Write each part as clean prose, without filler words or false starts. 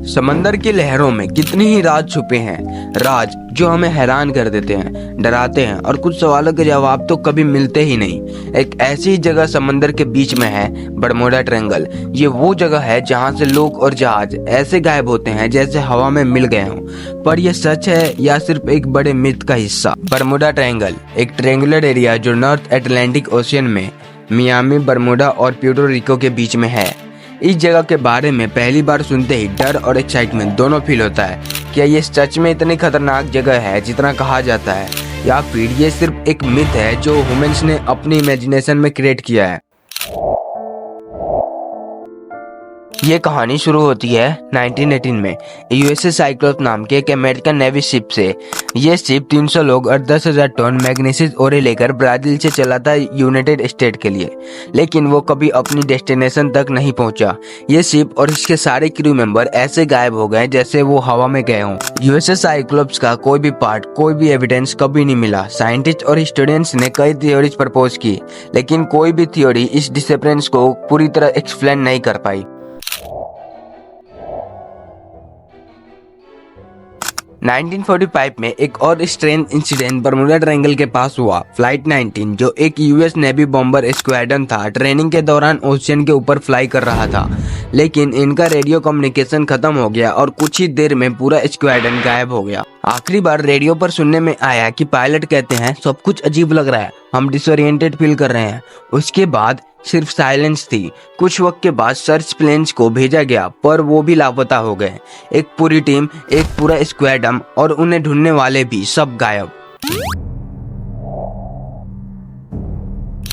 समंदर की लहरों में कितनी ही राज छुपे हैं, राज जो हमें हैरान कर देते हैं, डराते हैं और कुछ सवालों के जवाब तो कभी मिलते ही नहीं। एक ऐसी जगह समंदर के बीच में है बरमूडा ट्रायंगल। ये वो जगह है जहां से लोग और जहाज ऐसे गायब होते हैं जैसे हवा में मिल गए हों। पर यह सच है या सिर्फ एक बड़े मिथ का हिस्सा? बरमूडा ट्रायंगल एक ट्रायंगुलर एरिया जो नॉर्थ अटलांटिक ओशियन में मियामी, बरमूडा और प्यूर्टो रिको के बीच में है। इस जगह के बारे में पहली बार सुनते ही डर और एक्साइटमेंट दोनों फील होता है। क्या ये सच में इतनी खतरनाक जगह है जितना कहा जाता है, या फिर ये सिर्फ एक मिथ है जो ह्यूमंस ने अपनी इमेजिनेशन में क्रिएट किया है? ये कहानी शुरू होती है 1918 में यूएसएस साइक्लोप नाम के एक अमेरिकन नेवी शिप से। ये शिप 300 लोग और 10,000 टन मैग्नीशियस ओरे लेकर ब्राजील से चला था यूनाइटेड स्टेट के लिए, लेकिन वो कभी अपनी डेस्टिनेशन तक नहीं पहुंचा। ये शिप और इसके सारे क्रू मेंबर ऐसे गायब हो गए जैसे वो हवा में गए हों। यूएसएस साइक्लोप्स का कोई भी पार्ट, कोई भी एविडेंस कभी नहीं मिला। साइंटिस्ट और स्टूडेंट्स ने कई थ्योरीज प्रपोज की, लेकिन कोई भी थ्योरी इस डिसअपीयरेंस को पूरी तरह एक्सप्लेन नहीं कर पाई। 1945 में एक और स्ट्रेंज इंसिडेंट बरमूडा ट्रायंगल के पास हुआ। फ्लाइट 19 जो एक यूएस नेवी बॉम्बर स्क्वाड्रन था, ट्रेनिंग के दौरान ओशियन के ऊपर फ्लाई कर रहा था, लेकिन इनका रेडियो कम्युनिकेशन खत्म हो गया और कुछ ही देर में पूरा स्क्वाड्रन गायब हो गया। आखिरी बार रेडियो पर सुनने में आया कि पायलट कहते हैं सब कुछ अजीब लग रहा है, हम डिसोरिएंटेड फील कर रहे हैं। उसके बाद सिर्फ साइलेंस थी। कुछ वक्त के बाद सर्च प्लेन्स को भेजा गया, पर वो भी लापता हो गए। एक पूरी टीम, एक पूरा स्क्वाड्रन और उन्हें ढूंढने वाले भी सब गायब।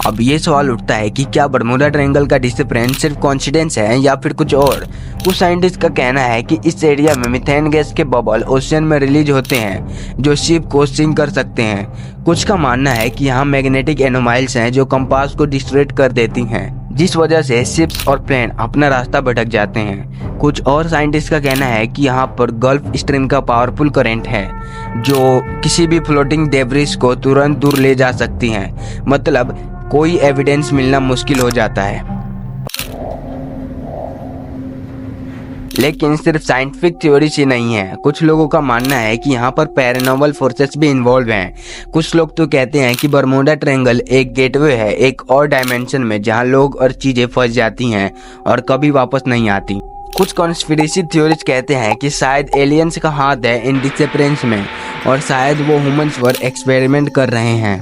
अब ये सवाल उठता है कि क्या बरमूडा ट्रायंगल का डिसअपीयरेंस सिर्फ कोइंसिडेंस है या फिर कुछ और? कुछ साइंटिस्ट का कहना है कि इस एरिया में मीथेन गैस के बबल ओशियन में रिलीज होते हैं जो शिप को सिंक कर सकते हैं। कुछ का मानना है कि यहाँ मैग्नेटिक एनोमाइल्स हैं जो कंपास को डिस्ट्रैक्ट कर देती हैं, जिस वजह से शिप्स और प्लेन अपना रास्ता भटक जाते हैं। कुछ और साइंटिस्ट का कहना है कि यहाँ पर गल्फ स्ट्रीम का पावरफुल करंट है जो किसी भी फ्लोटिंग डेब्रिस को तुरंत दूर ले जा सकती हैं। मतलब कोई एविडेंस मिलना मुश्किल हो जाता है। लेकिन सिर्फ साइंटिफिक थ्योरी से नहीं है। कुछ लोगों का मानना है कि यहाँ पर पैरानॉर्मल फोर्सेस भी इन्वॉल्व हैं। कुछ लोग तो कहते हैं कि बरमूडा ट्रायंगल एक गेटवे है एक और डायमेंशन में, जहाँ लोग और चीजें फंस जाती हैं और कभी वापस नहीं आती। कुछ कॉन्स्पिरेसी थ्योरीज कहते हैं कि शायद एलियंस का हाथ है इन डिसअपीयरेंस में और शायद वो ह्यूमंस पर एक्सपेरिमेंट कर रहे हैं।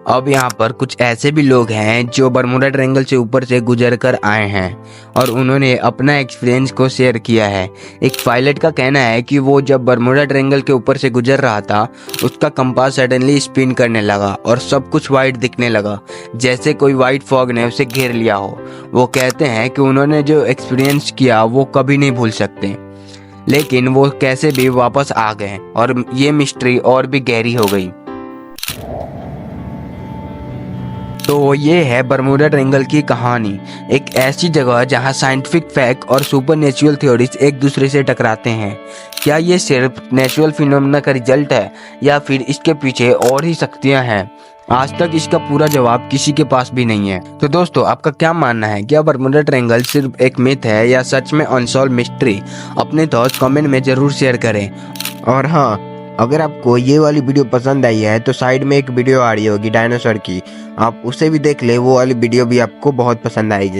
अब यहाँ पर कुछ ऐसे भी लोग हैं जो बरमूडा ट्रायंगल से ऊपर से गुजर कर आए हैं और उन्होंने अपना एक्सपीरियंस को शेयर किया है। एक पायलट का कहना है कि वो जब बरमूडा ट्रायंगल के ऊपर से गुजर रहा था, उसका कंपास सडनली स्पिन करने लगा और सब कुछ वाइट दिखने लगा, जैसे कोई वाइट फॉग ने उसे घेर लिया हो। वो कहते हैं कि उन्होंने जो एक्सपीरियंस किया वो कभी नहीं भूल सकते, लेकिन वो कैसे भी वापस आ गए और ये मिस्ट्री और भी गहरी हो गई। तो ये है बरमूडा ट्रायंगल की कहानी, एक ऐसी जगह जहां साइंटिफिक फैक्ट और सुपरनेचुरल थ्योरीज एक दूसरे से टकराते हैं। क्या ये सिर्फ नेचुरल फिनोमेना का रिजल्ट है या फिर इसके पीछे और ही शक्तियां हैं? आज तक इसका पूरा जवाब किसी के पास भी नहीं है। तो दोस्तों, आपका क्या मानना है? क्या बरमूडा ट्रायंगल सिर्फ एक मिथ है या सच में अनसॉल्व मिस्ट्री? अपने थॉट्स कमेंट में जरूर शेयर करें। और हाँ, अगर आपको ये वाली वीडियो पसंद आई है तो साइड में एक वीडियो आ रही होगी डायनासोर की, आप उसे भी देख ले। वो वाली वीडियो भी आपको बहुत पसंद आएगी।